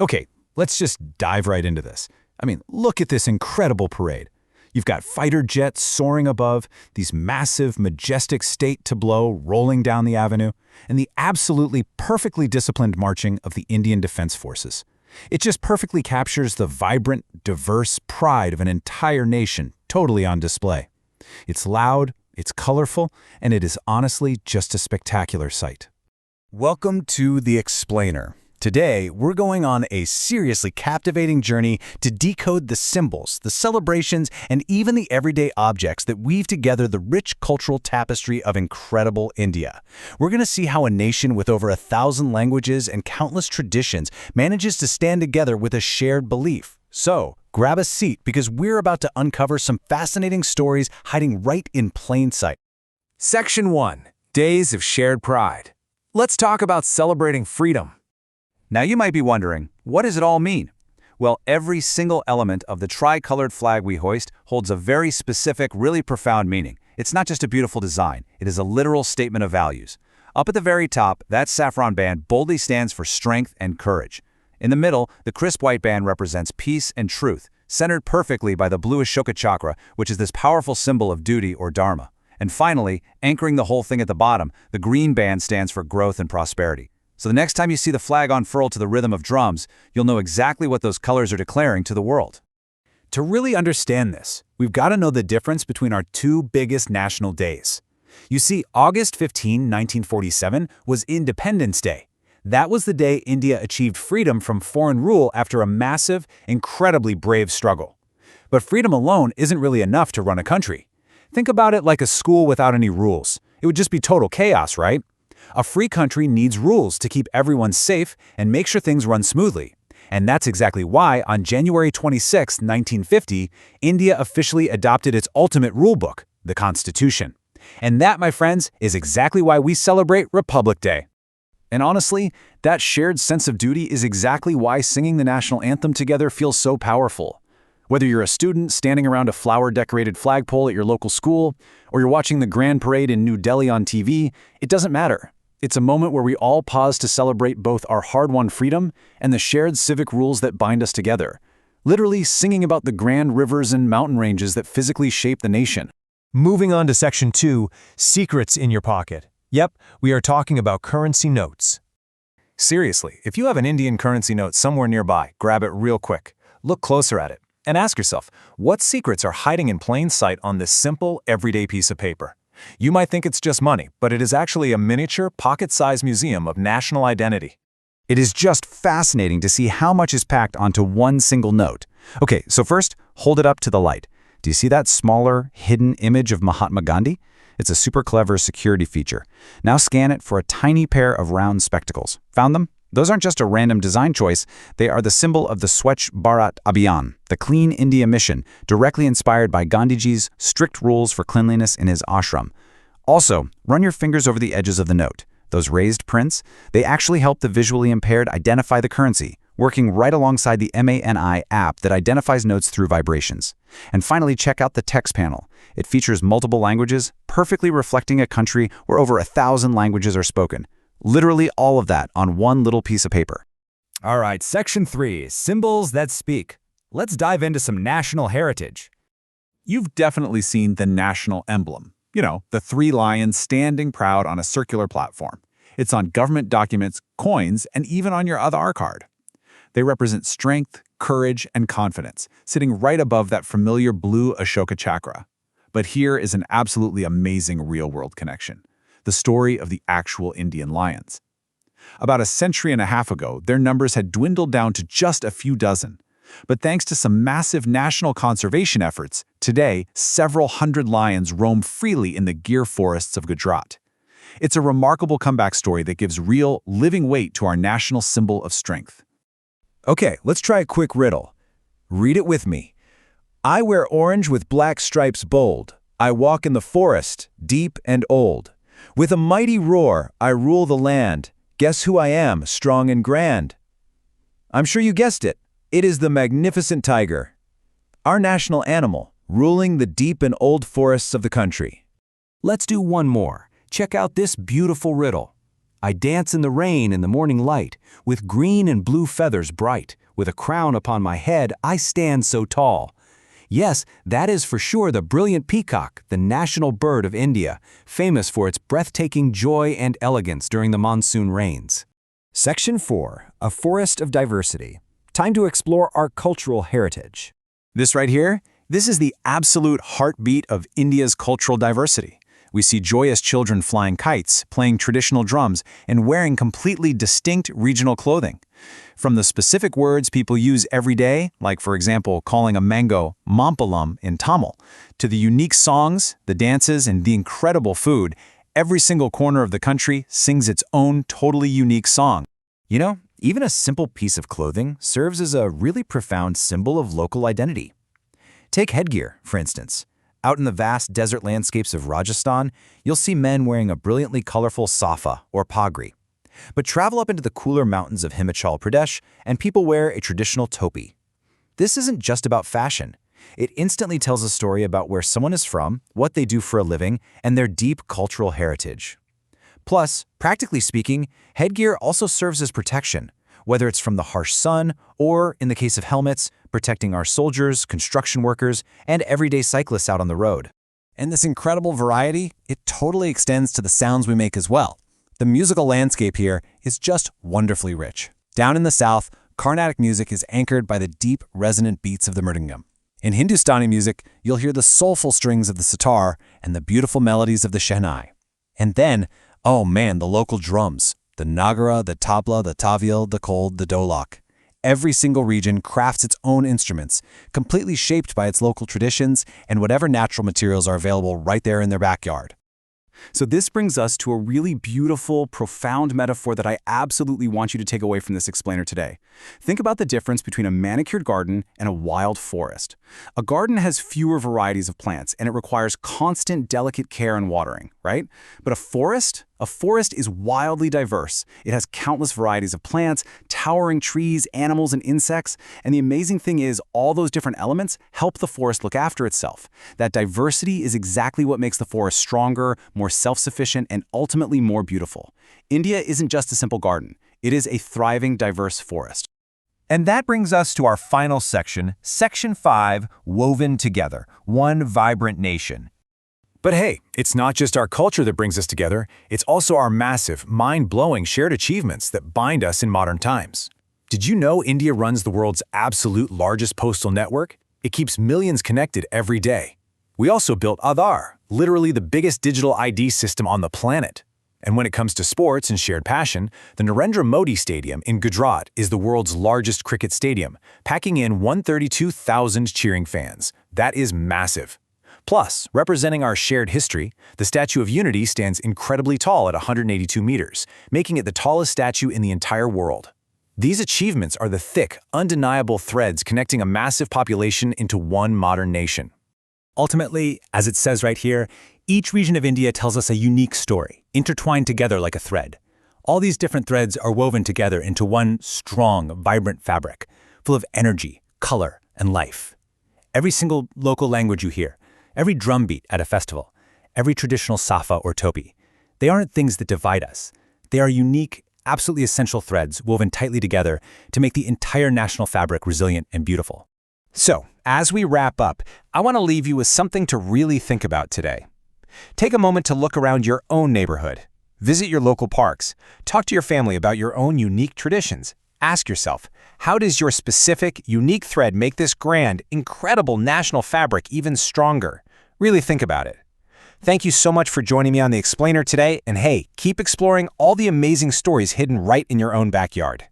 Okay, let's just dive right into this. I mean, look at this incredible parade. You've got fighter jets soaring above, these massive, majestic state tableaux rolling down the avenue, and the absolutely perfectly disciplined marching of the Indian Defense Forces. It just perfectly captures the vibrant, diverse pride of an entire nation totally on display. It's loud, it's colorful, and it is honestly just a spectacular sight. Welcome to The Explainer. Today, we're going on a seriously captivating journey to decode the symbols, the celebrations, and even the everyday objects that weave together the rich cultural tapestry of incredible India. We're going to see how a nation with over 1,000 languages and countless traditions manages to stand together with a shared belief. So, grab a seat because we're about to uncover some fascinating stories hiding right in plain sight. Section 1. Days of Shared Pride. Let's talk about celebrating freedom. Now you might be wondering, what does it all mean? Well, every single element of the tri-colored flag we hoist holds a very specific, really profound meaning. It's not just a beautiful design, it is a literal statement of values. Up at the very top, that saffron band boldly stands for strength and courage. In the middle, the crisp white band represents peace and truth, centered perfectly by the blue Ashoka chakra, which is this powerful symbol of duty or dharma. And finally, anchoring the whole thing at the bottom, the green band stands for growth and prosperity. So the next time you see the flag unfurled to the rhythm of drums, you'll know exactly what those colors are declaring to the world. To really understand this, we've got to know the difference between our two biggest national days. You see, August 15, 1947 was Independence Day. That was the day India achieved freedom from foreign rule after a massive, incredibly brave struggle. But freedom alone isn't really enough to run a country. Think about it like a school without any rules. It would just be total chaos, right? A free country needs rules to keep everyone safe and make sure things run smoothly. And that's exactly why, on January 26, 1950, India officially adopted its ultimate rulebook, the Constitution. And that, my friends, is exactly why we celebrate Republic Day. And honestly, that shared sense of duty is exactly why singing the national anthem together feels so powerful. Whether you're a student standing around a flower-decorated flagpole at your local school, or you're watching the Grand Parade in New Delhi on TV, it doesn't matter. It's a moment where we all pause to celebrate both our hard-won freedom and the shared civic rules that bind us together, literally singing about the grand rivers and mountain ranges that physically shape the nation. Moving on to Section 2, Secrets in Your Pocket. Yep, we are talking about currency notes. Seriously, if you have an Indian currency note somewhere nearby, grab it real quick. Look closer at it, and ask yourself, what secrets are hiding in plain sight on this simple, everyday piece of paper? You might think it's just money, but it is actually a miniature, pocket-sized museum of national identity. It is just fascinating to see how much is packed onto one single note. Okay, so first, hold it up to the light. Do you see that smaller, hidden image of Mahatma Gandhi? It's a super clever security feature. Now scan it for a tiny pair of round spectacles. Found them? Those aren't just a random design choice, they are the symbol of the Swachh Bharat Abhiyan, the Clean India mission, directly inspired by Gandhiji's strict rules for cleanliness in his ashram. Also, run your fingers over the edges of the note. Those raised prints, they actually help the visually impaired identify the currency, working right alongside the MANI app that identifies notes through vibrations. And finally, check out the text panel. It features multiple languages, perfectly reflecting a country where over 1,000 languages are spoken. Literally all of that on one little piece of paper. All right, Section 3. Symbols that speak. Let's dive into some national heritage. You've definitely seen the national emblem. You know, the three lions standing proud on a circular platform. It's on government documents, coins, and even on your Aadhaar card. They represent strength, courage, and confidence, sitting right above that familiar blue Ashoka chakra. But here is an absolutely amazing real-world connection. The story of the actual Indian lions. About a century and a half ago, their numbers had dwindled down to just a few dozen. But thanks to some massive national conservation efforts, today, several hundred lions roam freely in the Gir forests of Gujarat. It's a remarkable comeback story that gives real, living weight to our national symbol of strength. Okay, let's try a quick riddle. Read it with me. I wear orange with black stripes bold. I walk in the forest, deep and old. With a mighty roar, I rule the land. Guess who I am, strong and grand? I'm sure you guessed it. It is the magnificent tiger. Our national animal, ruling the deep and old forests of the country. Let's do one more. Check out this beautiful riddle. I dance in the rain in the morning light, with green and blue feathers bright. With a crown upon my head, I stand so tall. Yes, that is for sure the brilliant peacock, the national bird of India, famous for its breathtaking joy and elegance during the monsoon rains. Section 4, A Forest of Diversity. Time to explore our cultural heritage. This right here, this is the absolute heartbeat of India's cultural diversity. We see joyous children flying kites, playing traditional drums, and wearing completely distinct regional clothing. From the specific words people use every day, like for example calling a mango mampalam in Tamil, to the unique songs, the dances, and the incredible food, every single corner of the country sings its own totally unique song. You know, even a simple piece of clothing serves as a really profound symbol of local identity. Take headgear, for instance. Out in the vast desert landscapes of Rajasthan, you'll see men wearing a brilliantly colorful safa or pagri. But travel up into the cooler mountains of Himachal Pradesh, and people wear a traditional topi. This isn't just about fashion. It instantly tells a story about where someone is from, what they do for a living, and their deep cultural heritage. Plus, practically speaking, headgear also serves as protection, whether it's from the harsh sun or, in the case of helmets, protecting our soldiers, construction workers, and everyday cyclists out on the road. And this incredible variety, it totally extends to the sounds we make as well. The musical landscape here is just wonderfully rich. Down in the south, Carnatic music is anchored by the deep, resonant beats of the mridangam. In Hindustani music, you'll hear the soulful strings of the sitar and the beautiful melodies of the shehnai. And then, oh man, the local drums. The nagara, the tabla, the tavial, the khol, the dholak. Every single region crafts its own instruments, completely shaped by its local traditions and whatever natural materials are available right there in their backyard. So this brings us to a really beautiful, profound metaphor that I absolutely want you to take away from this explainer today. Think about the difference between a manicured garden and a wild forest. A garden has fewer varieties of plants, and it requires constant, delicate care and watering, right? But a forest is wildly diverse. It has countless varieties of plants, towering trees, animals, and insects. And the amazing thing is, all those different elements help the forest look after itself. That diversity is exactly what makes the forest stronger, more self-sufficient, and ultimately more beautiful. India isn't just a simple garden. It is a thriving, diverse forest. And that brings us to our final section, Section 5, Woven Together, One Vibrant Nation. But hey, it's not just our culture that brings us together, it's also our massive, mind-blowing shared achievements that bind us in modern times. Did you know India runs the world's absolute largest postal network? It keeps millions connected every day. We also built Aadhaar, literally the biggest digital ID system on the planet. And when it comes to sports and shared passion, the Narendra Modi Stadium in Gujarat is the world's largest cricket stadium, packing in 132,000 cheering fans. That is massive. Plus, representing our shared history, the Statue of Unity stands incredibly tall at 182 meters, making it the tallest statue in the entire world. These achievements are the thick, undeniable threads connecting a massive population into one modern nation. Ultimately, as it says right here, each region of India tells us a unique story, intertwined together like a thread. All these different threads are woven together into one strong, vibrant fabric, full of energy, color, and life. Every single local language you hear, every drumbeat at a festival, every traditional safa or topi, they aren't things that divide us. They are unique, absolutely essential threads woven tightly together to make the entire national fabric resilient and beautiful. So, as we wrap up, I want to leave you with something to really think about today. Take a moment to look around your own neighborhood. Visit your local parks. Talk to your family about your own unique traditions. Ask yourself, how does your specific, unique thread make this grand, incredible national fabric even stronger? Really think about it. Thank you so much for joining me on The Explainer today, and hey, keep exploring all the amazing stories hidden right in your own backyard.